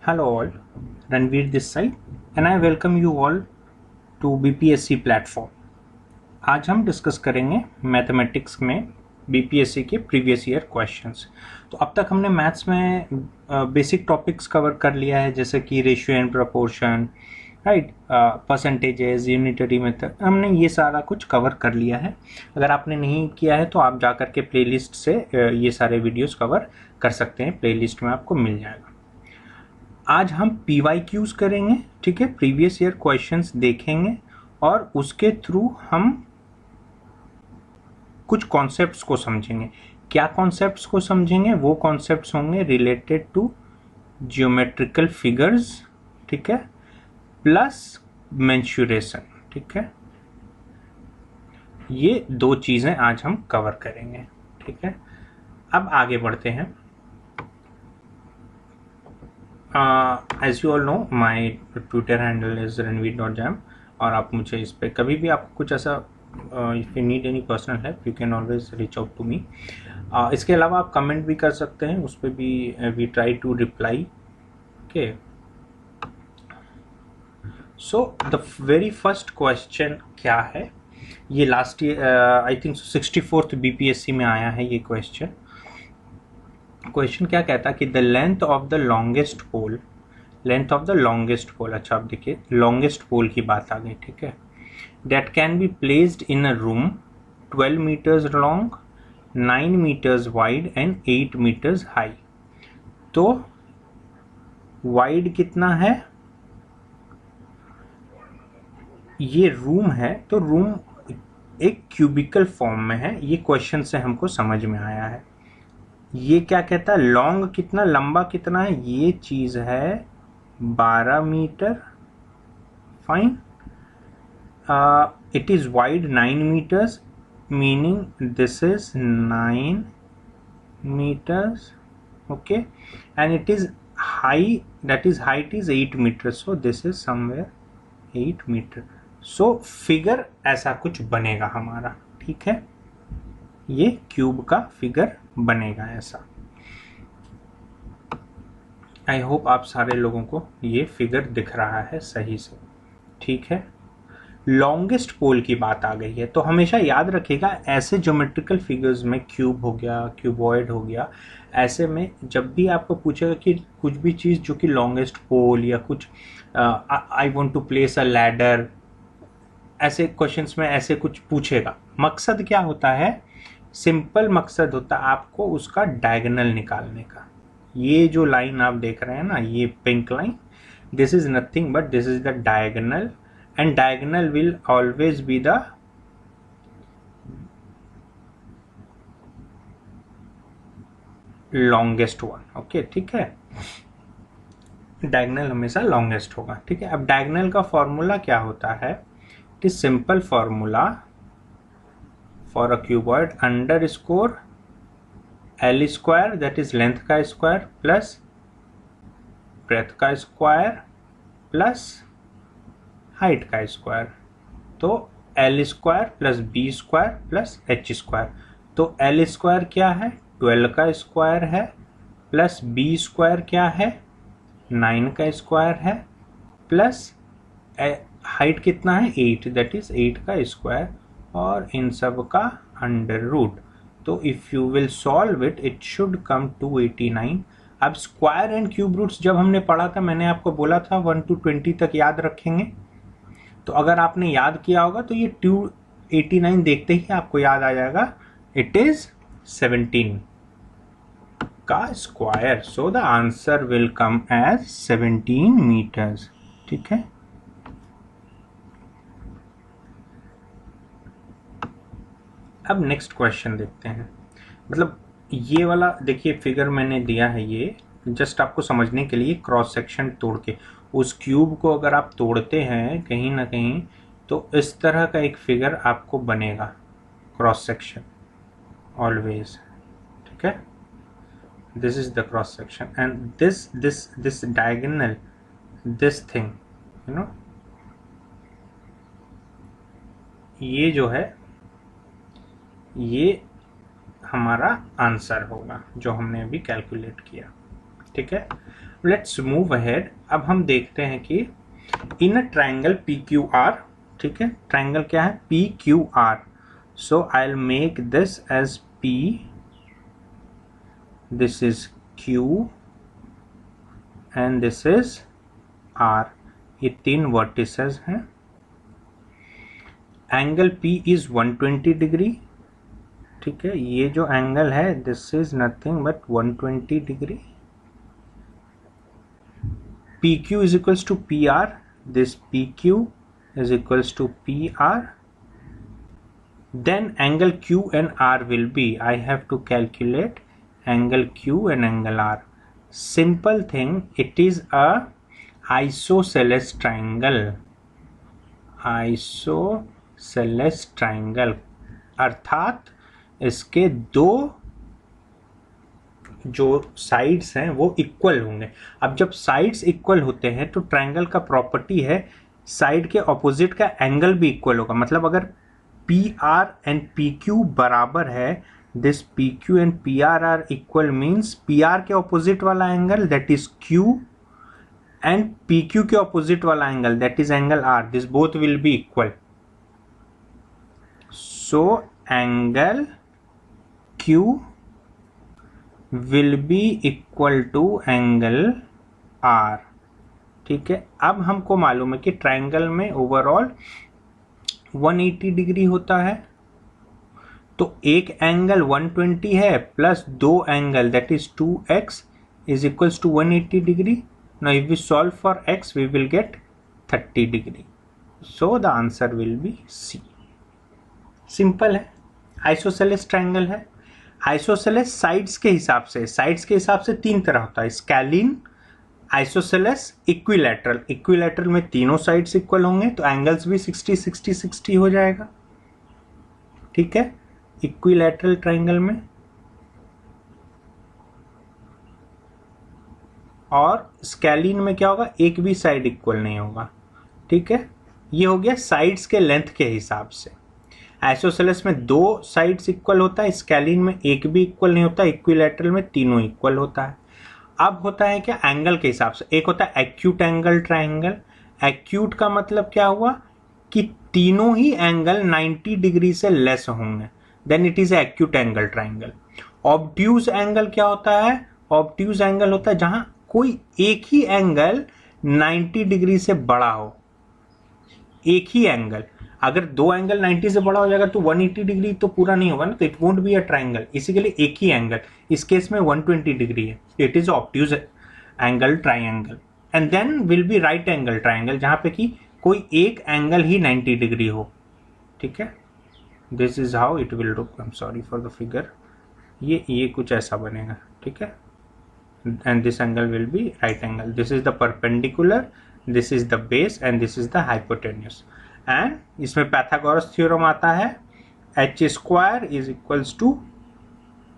Hello all, Ranveer this side and I welcome you all to BPSC platform। आज हम discuss करेंगे mathematics में BPSC के previous year questions. तो अब तक हमने मैथ्स में बेसिक टॉपिक्स कवर कर लिया है, जैसे कि ratio and proportion, right, percentages, unitary method, हमने ये सारा कुछ कवर कर लिया है। अगर आपने नहीं किया है तो आप जा कर के प्लेलिस्ट से ये सारे वीडियोस कवर कर सकते हैं, प्लेलिस्ट में आपको मिल जाएगा। आज हम PYQs करेंगे, ठीक है, प्रीवियस ईयर क्वेश्चंस देखेंगे और उसके थ्रू हम कुछ कॉन्सेप्ट्स को समझेंगे। क्या कॉन्सेप्ट्स को समझेंगे? वो कॉन्सेप्ट्स होंगे रिलेटेड टू जियोमेट्रिकल फिगर्स, ठीक है, प्लस मेंसुरेशन, ठीक है। ये दो चीजें आज हम कवर करेंगे, ठीक है। अब आगे बढ़ते हैं। As you all know my Twitter handle is ranveer.jam और आप मुझे इस पर कभी भी आपको कुछ ऐसा if you need any personal help you can always reach out to me. इसके अलावा आप कमेंट भी कर सकते हैं, उस पर भी we try to reply. Okay, so the very first question क्या है? ये last year I think 64th BPSC में आया है ये क्वेश्चन। क्वेश्चन क्या कहता है कि the length of the longest pole, length of the longest pole, अच्छा आप देखिए लॉन्गेस्ट पोल की बात आ गई, ठीक है, that can be placed in a room 12 metres long, 9 metres wide and 8 metres high. तो वाइड कितना है? ये रूम है, तो रूम एक क्यूबिकल फॉर्म में है, ये क्वेश्चन से हमको समझ में आया है। ये क्या कहता है? लॉन्ग कितना, लंबा कितना है? ये चीज है 12 metre, fine. It is wide 9 metres, meaning this is 9 meters, okay, and it is high, that is height is 8 meters, so this is somewhere 8 meter। so figure ऐसा कुछ बनेगा हमारा, ठीक है, ये क्यूब का फिगर बनेगा ऐसा। आई होप आप सारे लोगों को ये फिगर दिख रहा है सही से, ठीक है। लॉन्गेस्ट पोल की बात आ गई है, तो हमेशा याद रखिएगा ऐसे ज्योमेट्रिकल फिगर्स में, क्यूब हो गया, क्यूबॉइड हो गया, ऐसे में जब भी आपको पूछेगा कि कुछ भी चीज़ जो कि लॉन्गेस्ट पोल या कुछ I want to place a ladder, ऐसे क्वेश्चंस में ऐसे कुछ पूछेगा, मकसद क्या होता है? सिंपल मकसद होता है आपको उसका डायगोनल निकालने का। ये जो लाइन आप देख रहे हैं ना, ये pink line, this is nothing but this is the diagonal, and diagonal will always be the longest one, okay, ठीक है, डायगोनल हमेशा लॉन्गेस्ट होगा, ठीक है। अब डायगोनल का फॉर्मूला क्या होता है? It is simple formula for a cuboid, under score L square, that is length का स्क्वायर प्लस ब्रेथ का स्क्वायर प्लस हाइट का स्क्वायर, तो L square plus B square plus H square. तो L square क्या है? 12 का square है, plus B square क्या है? 9 का स्क्वायर है, प्लस हाइट कितना है? 8, दैट इज 8 का स्क्वायर, और इन सब का अंडर रूट। तो if you will solve it, it should come 289। अब स्क्वायर एंड क्यूब रूट्स जब हमने पढ़ा था, मैंने आपको बोला था 1 to 20 तक याद रखेंगे। तो अगर आपने याद किया होगा तो ये 289 देखते ही आपको याद आ जाएगा, इट इज 17 का square. So the answer will come as 17 metres, ठीक है। अब नेक्स्ट क्वेश्चन देखते हैं। मतलब ये वाला देखिए फिगर मैंने दिया है, ये जस्ट आपको समझने के लिए, क्रॉस सेक्शन तोड़ के उस क्यूब को अगर आप तोड़ते हैं कहीं ना कहीं, तो इस तरह का एक फिगर आपको बनेगा, क्रॉस सेक्शन ऑलवेज, ठीक है। This is the cross section and this diagonal, this thing, you know, ये जो है ये हमारा आंसर होगा जो हमने अभी कैलकुलेट किया। ठीक है, लेट्स मूव अहेड। अब हम देखते हैं कि in a triangle P Q R, ठीक है, ट्रायंगल क्या है, P Q R, so I will make this as P, this is Q and this is R. ये तीन वर्टिसेस हैं। Angle P is 120 degree. ठीक है, ये जो एंगल है this is nothing but 120 degree. PQ is equals to PR. This PQ is equals to PR. Then angle Q and R will be, I have to calculate angle Q and angle R. Simple thing, it is a isosceles triangle. Isosceles triangle अर्थात इसके दो जो sides हैं वो equal होंगे। अब जब sides equal होते हैं तो ट्रायंगल का प्रॉपर्टी है साइड के ऑपोजिट का एंगल भी इक्वल होगा। मतलब अगर P R and P Q बराबर है, this P Q and P R R equal means P R के ऑपोजिट वाला angle that is Q and P Q के ऑपोजिट वाला angle that is angle R, this both will be equal. So angle Q will be equal to angle R। ठीक है, अब हमको मालूम है कि ट्रायंगल में ओवरऑल 180 डिग्री होता है, तो एक एंगल 120 है प्लस दो angle that is 2x is equals to 180 degree. Now if we solve for x we will get 30 degree, so the answer will be C। Simple है, आइसोसेलेस ट्रायंगल है। Isosceles sides के हिसाब से तीन तरह होता है, स्केलिन, आइसोसेलेस, इक्विलैटरल। इक्विलैटरल में तीनों साइड्स इक्वल होंगे तो एंगल्स भी 60-60-60 हो जाएगा। ठीक है, इक्विलैटरल ट्रायंगल में। और स्केलिन में क्या होगा, एक भी साइड इक्वल नहीं होगा। ठीक है, ये हो गया साइड्स के लेंथ के हिसाब से। आइसोसेलेस में दो साइड्स इक्वल होता है, स्केलिन में एक भी इक्वल नहीं होता, इक्विलैटरल में तीनों इक्वल होता है। अब होता है क्या, एंगल के हिसाब से। एक होता है एक्यूट एंगल ट्रायंगल। एक्यूट का मतलब क्या हुआ कि तीनों ही एंगल 90 डिग्री से लेस होंगे, then it is acute angle triangle. Obtuse angle क्या होता है, ऑब्ट्यूज एंगल होता है जहां कोई एक ही एंगल 90 डिग्री से बड़ा हो। एक ही एंगल, अगर दो एंगल 90 से बड़ा हो जाएगा तो 180 डिग्री तो पूरा नहीं होगा ना, तो it won't be a triangle. इसी के लिए एक ही एंगल, इस केस में 120 डिग्री है, it is obtuse angle triangle. And then will be right angle triangle जहां पे कि कोई एक एंगल ही 90 डिग्री हो। ठीक है, this is how it will look. I am sorry for the figure, ये कुछ ऐसा बनेगा। ठीक है, and this angle will be right angle, this is the perpendicular, this is the base and this is the hypotenuse. And इसमें Pythagoras theorem आता है, H square is equals to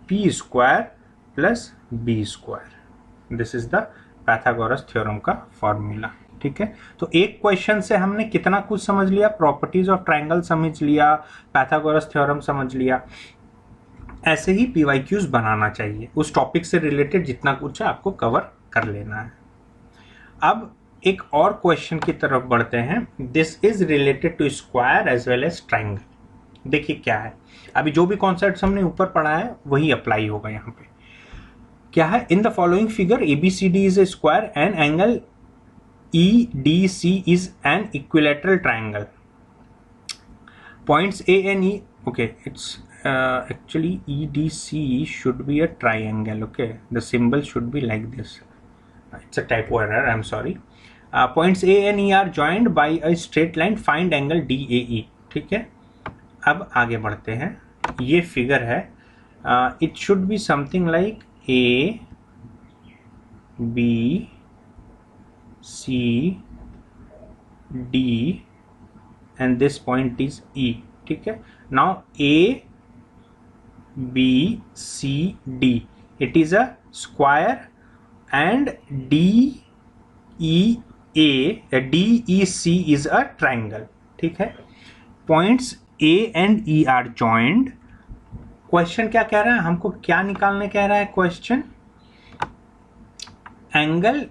P square plus B square. This is the Pythagoras theorem का formula. ठीक है, तो एक question से हमने कितना कुछ समझ लिया, प्रॉपर्टीज ऑफ ट्रायंगल समझ लिया, पैथागोरस थ्योरम समझ लिया। ऐसे ही पीवाईक्यूज बनाना चाहिए, उस टॉपिक से रिलेटेड जितना कुछ है आपको कवर कर लेना है। अब एक और क्वेश्चन की तरफ बढ़ते हैं। This is related to square as well as triangle. देखिए क्या है, अभी जो भी कॉन्सेप्ट्स हमने ऊपर पढ़ा है वही अप्लाई होगा यहाँ पे। क्या है, in the following figure ABCD is a square and angle EDC is an equilateral triangle. Points A and E, okay, it's actually EDC should be a triangle. Okay, the symbol should be like this. It's a typo error, I'm sorry. Points A and E are joined by a straight line. Find angle DAE. ठीक है, अब आगे बढ़ते हैं। ये figure है, it should be something like A, B, C, D and this point is E. ठीक है, now A, B, C, D, it is a square and DEC is a triangle. ठीक है, points A and E are joined. Question क्या कह रहा है, हमको क्या निकालने कह रहा है question, angle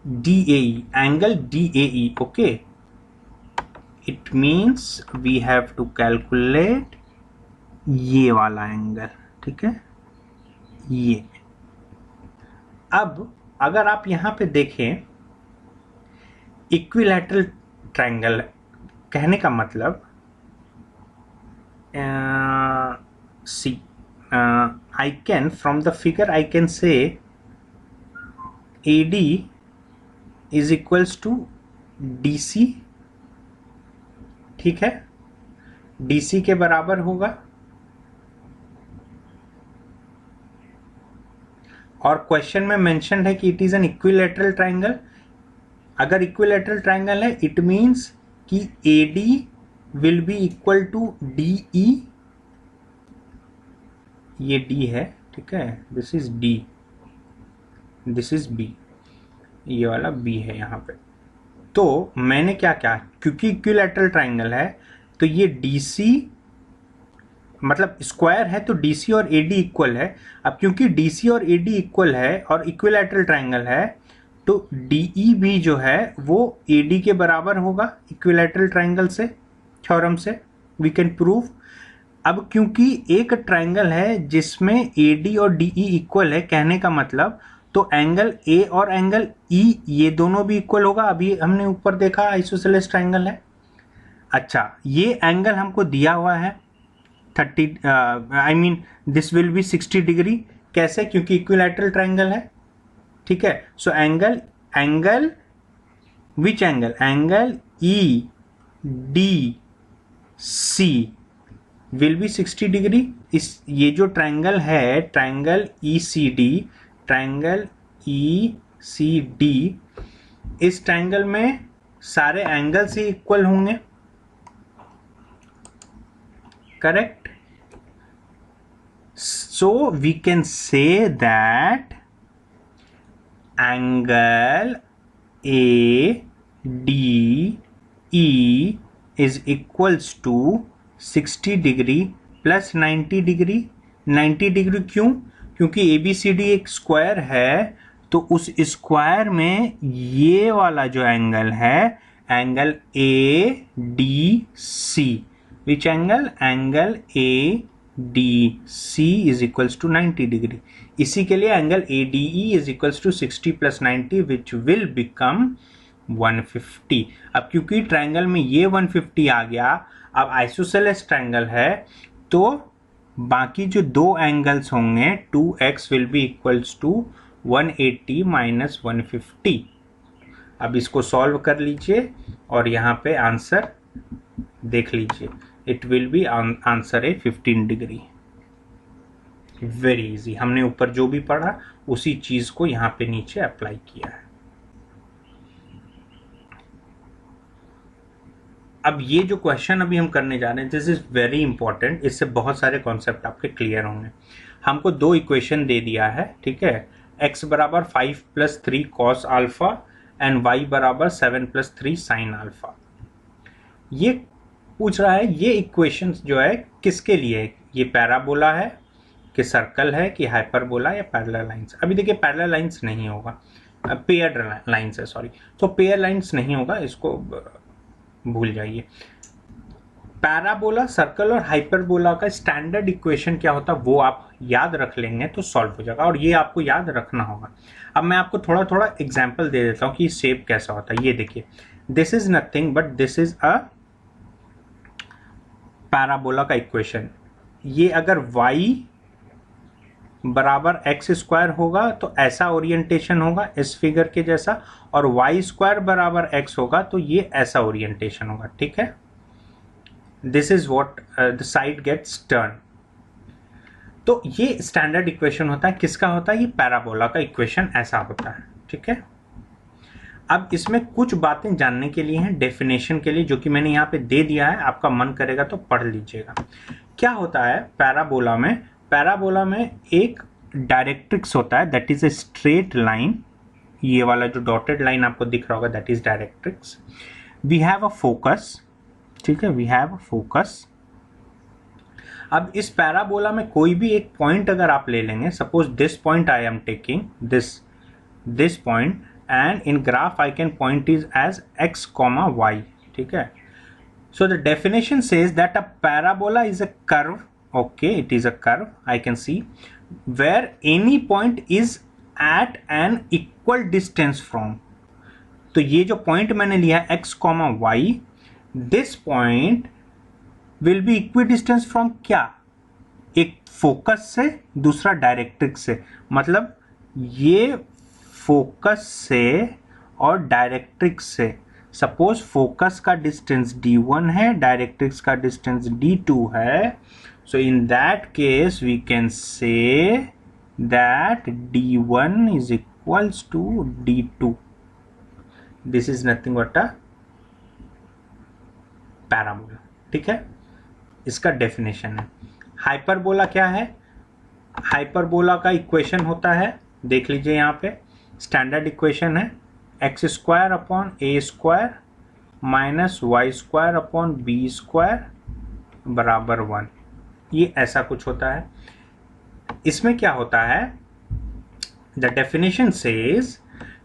DAE, angle DAE, okay. It means we have to calculate ये वाला एंगल, ठीक है, ये। अब अगर आप यहां पे देखें, इक्विलैटरल ट्रायंगल कहने का मतलब see I can, from the figure I can say AD is equals to DC, ठीक है, DC के बराबर होगा। और क्वेश्चन में मेंशन है कि it is an equilateral triangle. अगर इक्विलैटरल ट्रायंगल है इट मींस कि AD will be equal to DE, ये D है, ठीक है, this is D, this is B, ये वाला B है यहाँ पे। तो मैंने क्या क्या, क्योंकि इक्विलैटरल ट्रायंगल है तो ये DC मतलब स्क्वायर है तो DC और AD इक्वल है। अब क्योंकि DC और AD इक्वल है और इक्विलैटरल ट्रायंगल है तो DE भी जो है वो AD के बराबर होगा इक्विलैटरल ट्रायंगल से, थ्योरम से वी कैन प्रूव। अब क्योंकि एक ट्रायंगल है जिसमें AD और DE इक्वल है, कहने का मतलब तो एंगल A और एंगल E ये दोनों भी इक्वल होगा। अभी हमने ऊपर देखा आइसोसेलेस ट्रायंगल है। अच्छा, ये एंगल हमको दिया हुआ है 30, I mean this will be 60 degree. कैसे? क्योंकि इक्विलैटरल ट्रायंगल है, ठीक है। So angle which angle EDC will be 60 degree. इस ये जो ट्रायंगल है, ट्रायंगल ECD, इस ट्रायंगल में सारे एंगल्स ही इक्वल होंगे, correct. So we can say that angle ADE is equals to 60 degree plus 90 degree. 90 degree क्यों? क्योंकि ABCD एक स्क्वायर है तो उस स्क्वायर में ये वाला जो एंगल है, angle ADC, which angle ADC is equals to 90 degree. इसी के लिए angle ADE is equals to 60 plus 90 which will become 150। अब क्योंकि ट्रायंगल में ये 150 आ गया, अब आइसोसेलेस ट्रायंगल है तो बाकी जो दो एंगल्स होंगे 2x will be equals to 180 minus 150। अब इसको सॉल्व कर लीजिए और यहाँ पे आंसर देख लीजिए, इट विल बी आंसर है 15 डिग्री। वेरी इजी, हमने ऊपर जो भी पढ़ा उसी चीज को यहाँ पे नीचे अप्लाई किया है। अब ये जो क्वेश्चन अभी हम करने जा रहे हैं, दिस इज वेरी इंपॉर्टेंट, इससे बहुत सारे कॉन्सेप्ट आपके क्लियर होंगे। हमको दो इक्वेशन दे दिया है, ठीक है, x बराबर 5 plus 3 cos alpha and y बराबर 7 प्लस 3 साइन अल्फा। ये पूछ रहा है ये इक्वेशन जो है किसके लिए है, ये पैराबोला है कि सर्कल है कि हाइपरबोला या पैरेलल लाइंस। अभी देखिए पैरेलल लाइंस नहीं होगा, पेयर लाइंस है, सॉरी, तो पेयर लाइंस नहीं होगा, इसको भूल जाइए। पैराबोला, सर्कल और हाइपरबोला का स्टैंडर्ड इक्वेशन क्या होता है वो आप याद रख लेंगे तो सॉल्व हो जाएगा, और ये आपको याद रखना होगा। अब मैं आपको थोड़ा थोड़ा एग्जांपल दे देता हूं कि शेप कैसा होता है। ये देखिए, this is nothing but this is a parabola का इक्वेशन। ये अगर y बराबर एक्स स्क्वायर होगा तो ऐसा ओरिएंटेशन होगा इस फिगर के जैसा, और y स्क्वायर बराबर x होगा तो ये ऐसा ओरिएंटेशन होगा, ठीक है। This is what the side gets turn. तो ये स्टैंडर्ड इक्वेशन होता है, किसका होता है, ये पैराबोला का इक्वेशन ऐसा होता है, ठीक है। अब इसमें कुछ बातें जानने के लिए हैं डेफिनेशन के लिए, जो कि मैंने यहाँ पे दे दिया है, आपका मन करेगा तो पढ़ लीजिएगा। क्या होता है पैराबोला में, पैराबोला में एक डायरेक्ट्रिक्स होता है, that is a straight line. ये वाला जो डॉटेड लाइन आपको दिख रहा होगा that is directrix. We have a focus, ठीक है, वी हैव अ फोकस। अब इस पैराबोला में कोई भी एक पॉइंट अगर आप ले लेंगे, suppose this point I am taking this point, and in graph I can point is as x, y, ठीक है। So the definition says that a parabola is a curve, okay, it is a curve, I can see, where any point is at an equal distance from. तो ये जो point मैंने लिया है x, y, this point will be equidistant from क्या? एक focus से, दूसरा डायरेक्ट्रिक्स से। मतलब ये फोकस से और डायरेक्ट्रिक्स से। सपोज फोकस का डिस्टेंस d1 है, डायरेक्ट्रिक्स का डिस्टेंस d2 है, so in that case we can say that d1 is equals to d2। This is nothing but a parabola, ठीक है। इसका डेफिनेशन है। हाइपरबोला क्या है? हाइपरबोला का इक्वेशन होता है, देख लीजिए यहाँ पे स्टैंडर्ड इक्वेशन है, x square upon a square minus y square upon b square बराबर 1। ये ऐसा कुछ होता है। इसमें क्या होता है? The definition says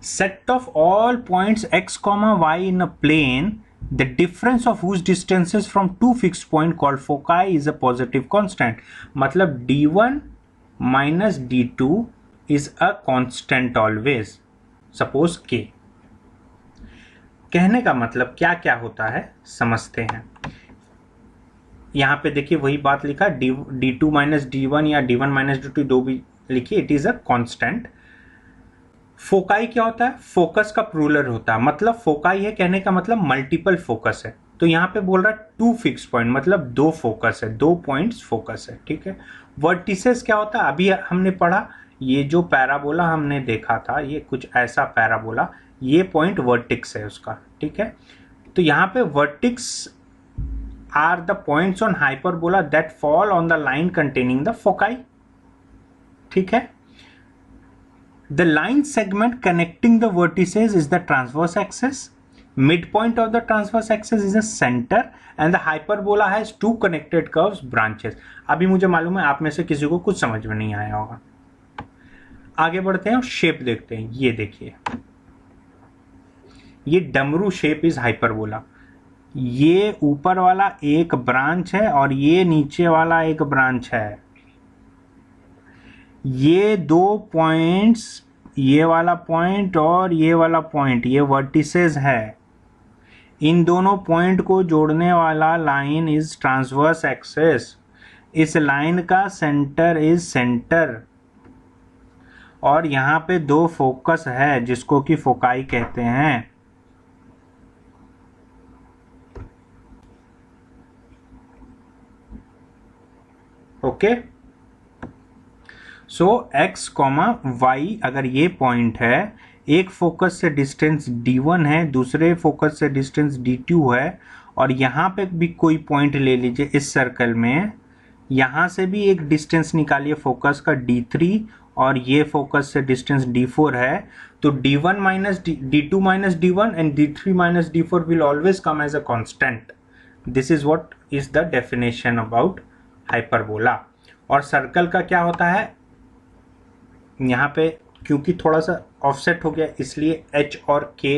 set of all points x, y in a plane, the difference of whose distances from two fixed point called foci is a positive constant। मतलब d1 minus d2 is a constant always, suppose k। कहने का मतलब क्या क्या होता है समझते हैं। यहां पे देखिए वही बात लिखा, d2 माइनस d1 या d1 माइनस d2 दो भी लिखिए, it is a constant. Foci क्या होता है? फोकस का प्लूरल होता है, मतलब फोकाई है कहने का मतलब मल्टीपल फोकस है। तो यहाँ पे बोल रहा है टू फिक्स पॉइंट, मतलब दो फोकस है, दो पॉइंट्स फोकस है, ठीक है। वर्टिसेस क्या होता है? अभी हमने पढ़ा, ये जो पैराबोला हमने देखा था, ये कुछ ऐसा पैराबोला, ये पॉइंट वर्टिक्स है उसका, ठीक है। तो यहाँ पे vertex are the points on hyperbola that fall on the line containing the foci, ठीक है। The line segment connecting the vertices is the transverse axis. Midpoint of the transverse axis is the center, and the hyperbola has two connected curves branches. अभी मुझे मालूम है आप में से किसी को कुछ समझ में नहीं आया होगा। आगे बढ़ते हैं और शेप देखते हैं। ये देखिए, ये डमरू शेप इज हाइपरबोला। ये ऊपर वाला एक ब्रांच है और ये नीचे वाला एक ब्रांच है। ये दो पॉइंट्स, ये वाला पॉइंट और ये वाला पॉइंट, ये वर्टिसेस है। इन दोनों पॉइंट को जोड़ने वाला लाइन इज ट्रांसवर्स एक्सिस। इस लाइन का सेंटर इज सेंटर, और यहाँ पे दो फोकस है जिसको कि फोकाई कहते हैं। ओके, सो x, y अगर ये पॉइंट है, एक फोकस से डिस्टेंस d1 है, दूसरे फोकस से डिस्टेंस d2 है, और यहाँ पे भी कोई पॉइंट ले लीजिए इस सर्कल में, यहाँ से भी एक डिस्टेंस निकालिए फोकस का d3, और ये फोकस से डिस्टेंस d4 है। तो d1 minus d2 minus d1 and d3 minus d4 will always come as a constant. This is what is the definition about hyperbola. और सर्कल का क्या होता है? यहाँ पे क्योंकि थोड़ा सा ऑफसेट हो गया इसलिए h और k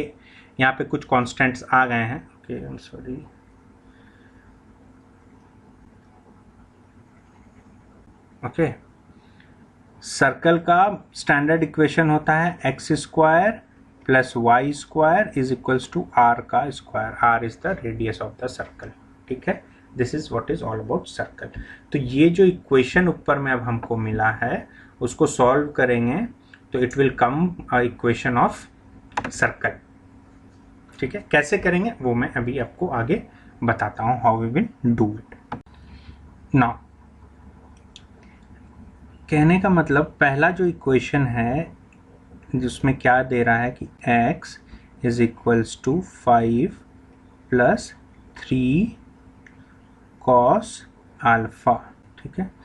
यहाँ पे कुछ कांस्टेंट्स आ गए हैं। Okay, I am sorry. Okay, circle का स्टैंडर्ड इक्वेशन होता है x square plus y square is equals to r का square. R is the radius of the circle, ठीक है। This is what is all about circle. तो ये जो equation ऊपर में अब हमको मिला है उसको सॉल्व करेंगे तो it will come a equation of circle, ठीक है। कैसे करेंगे वो मैं अभी आपको आगे बताता हूँ, how we will do it. Now कहने का मतलब पहला जो इक्वेशन है जिसमें क्या दे रहा है कि x is equals to 5 plus 3 cos alpha, ठीक है।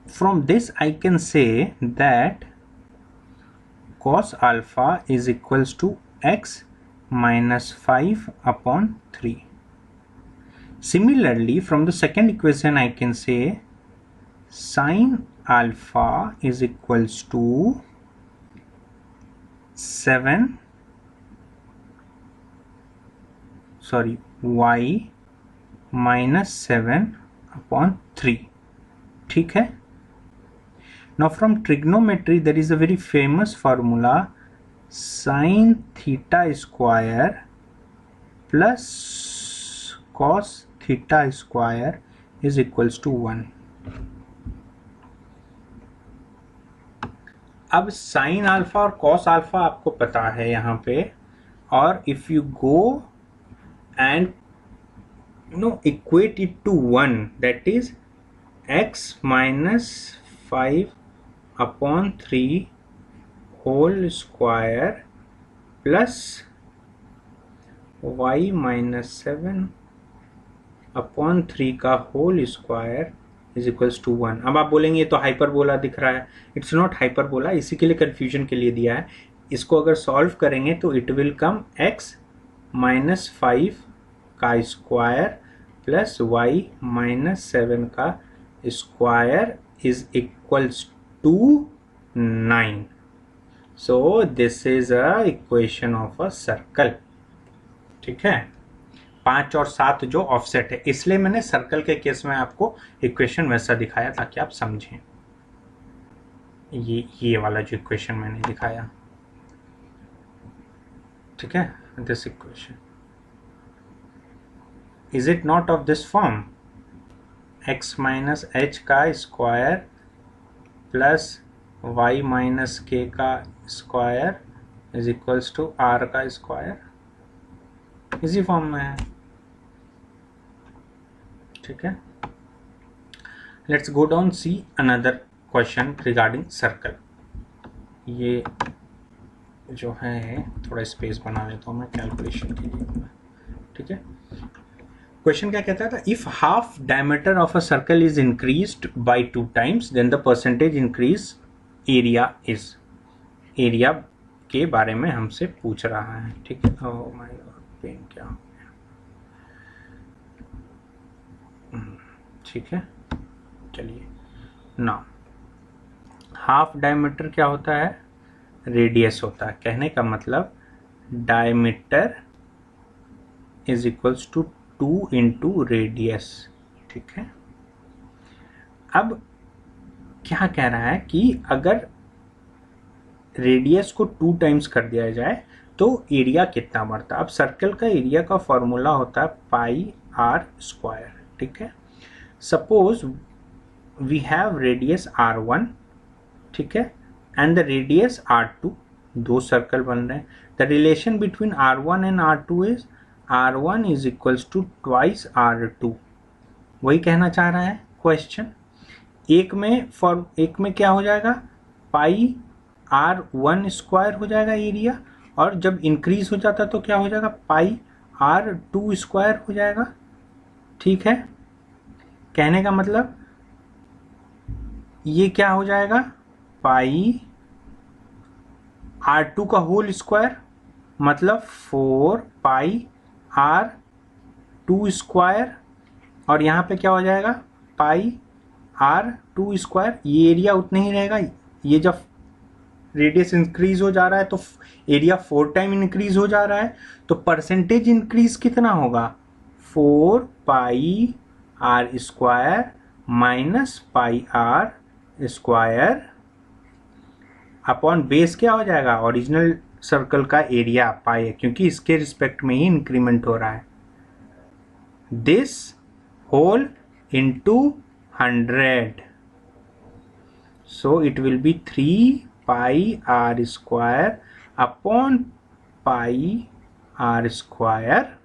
From this I can say that cos alpha is equals to x minus 5 upon 3. Similarly, from the second equation I can say sine alpha is equals to y minus 7/3, ठीक है। Now from trigonometry there is a very famous formula, sine theta square plus cos theta square is equals to 1। अब sine alpha और cos alpha आपको पता है यहाँ पे, और if you go and equate it to 1, that is x minus 5/3 whole square plus y minus 7/3 का whole square is equals to 1। अब आप बोलेंगे ये तो हाइपरबोला दिख रहा है। इट्स नॉट हाइपरबोला, इसी के लिए कन्फ्यूजन के लिए दिया है। इसको अगर सॉल्व करेंगे तो it will come x minus 5 का स्क्वायर प्लस y माइनस 7 का square is equals to 9। So this is a equation of a circle, ठीक है। 5 और 7 जो ऑफसेट है, इसलिए मैंने सर्कल के केस में आपको इक्वेशन वैसा दिखाया ताकि आप समझें। ये वाला जो इक्वेशन मैंने दिखाया, ठीक है, this equation is it not of this form, x minus h का square plus y minus k का square is equals to r का स्क्वायर, इसी फॉर्म में है, ठीक है। Let's go down see another question regarding circle. ये जो है थोड़ा स्पेस बना लेता हूँ मैं कैलकुलेशन के लिए, ठीक है। क्वेश्चन क्या कहता था, if half diameter of a circle is increased by 2 times then the percentage increase area is. Area के बारे में हमसे पूछ रहा है, ठीक है। ओह माय गॉड, पेन क्या हो गया, ठीक है। चलिए ना, हाफ डायमीटर क्या होता है, रेडियस होता है। कहने का मतलब diameter is equals to 2 into radius, ठीक है। अब क्या कह रहा है कि अगर रेडियस को 2 times कर दिया जाए तो एरिया कितना बढ़ता है। अब सर्कल का एरिया का फॉर्मूला होता है पाई आर स्क्वायर, ठीक है। Suppose we have radius r1, ठीक है, एंड द रेडियस r2, दो सर्कल बन रहे हैं। The relation between r1 and r2 is r1 is equals to twice r2। वही कहना चाह रहा है क्वेश्चन। एक में क्या हो जाएगा, पाई r1 स्क्वायर हो जाएगा एरिया, और जब इंक्रीज हो जाता तो क्या हो जाएगा, पाई r2 स्क्वायर हो जाएगा, ठीक है। कहने का मतलब ये क्या हो जाएगा, पाई r2 का होल स्क्वायर, मतलब 4 पाई r2 स्क्वायर, और यहाँ पे क्या हो जाएगा, पाई r2 स्क्वायर। ये एरिया उतना ही रहेगा। ये जब रेडियस इंक्रीज हो जा रहा है तो एरिया 4 टाइम इंक्रीज हो जा रहा है, तो परसेंटेज इंक्रीज कितना होगा, 4 पाई r square minus pi r square upon base क्या हो जाएगा, ओरिजिनल सर्कल का एरिया पाई है, क्योंकि इसके रिस्पेक्ट में ही इंक्रीमेंट हो रहा है। This whole into 100, so it will be 3 pi r square upon pi r square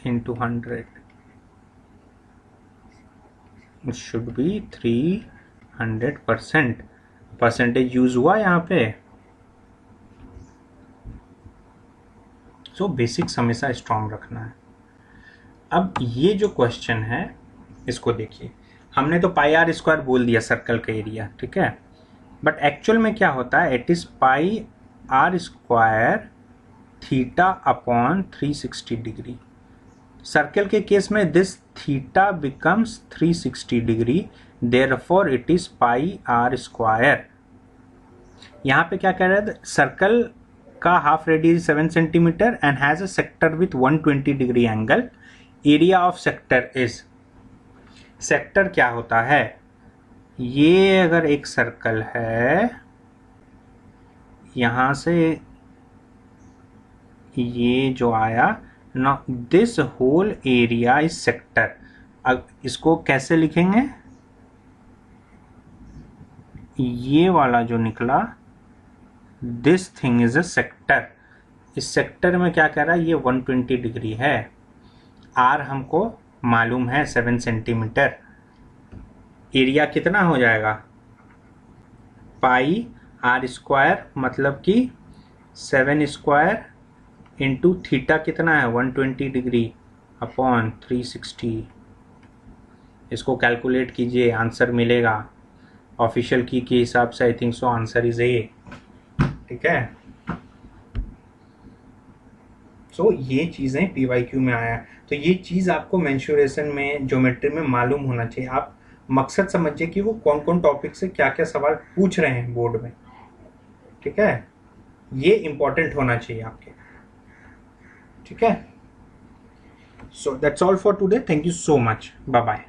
into 100। It should be 300%। Percentage use हुआ यहाँ पे। सो बेसिक्स हमेशा स्ट्रॉन्ग रखना है। अब ये जो क्वेश्चन है इसको देखिए, हमने तो पाई आर स्क्वायर बोल दिया सर्कल का एरिया, ठीक है, बट एक्चुअल में क्या होता है, it is pi r square theta upon 360 degree. Circle के केस में this theta becomes 360 degree, therefore it is pi r square. यहाँ पे क्या कह रहे थे, सर्कल का half radius 7 centimetre and has a sector with 120 degree angle. Area of sector is, sector क्या होता है, ये अगर एक सर्कल है, यहां से ये जो आया ना, this whole area is sector. अब इसको कैसे लिखेंगे, ये वाला जो निकला, this thing is a sector. इस सेक्टर में क्या कह रहा है, ये 120 डिग्री है, आर हमको मालूम है 7 सेंटीमीटर, एरिया कितना हो जाएगा, पाई आर स्क्वायर, मतलब कि 7 स्क्वायर इंटू थीटा कितना है 120 डिग्री अपॉन 360। इसको कैलकुलेट कीजिए, आंसर मिलेगा ऑफिशियल की के हिसाब से। I think so answer is a. ठीक है, सो ये चीज़ें PYQ में आया, तो ये चीज़ आपको मेंसुरेशन में, ज्योमेट्री में मालूम होना चाहिए। आप मकसद समझिए कि वो कौन कौन टॉपिक से क्या क्या सवाल पूछ रहे हैं बोर्ड में। ठीक है, ये इंपॉर्टेंट होना चाहिए आपके। ठीक है, so that's all for today, thank you so much, bye bye.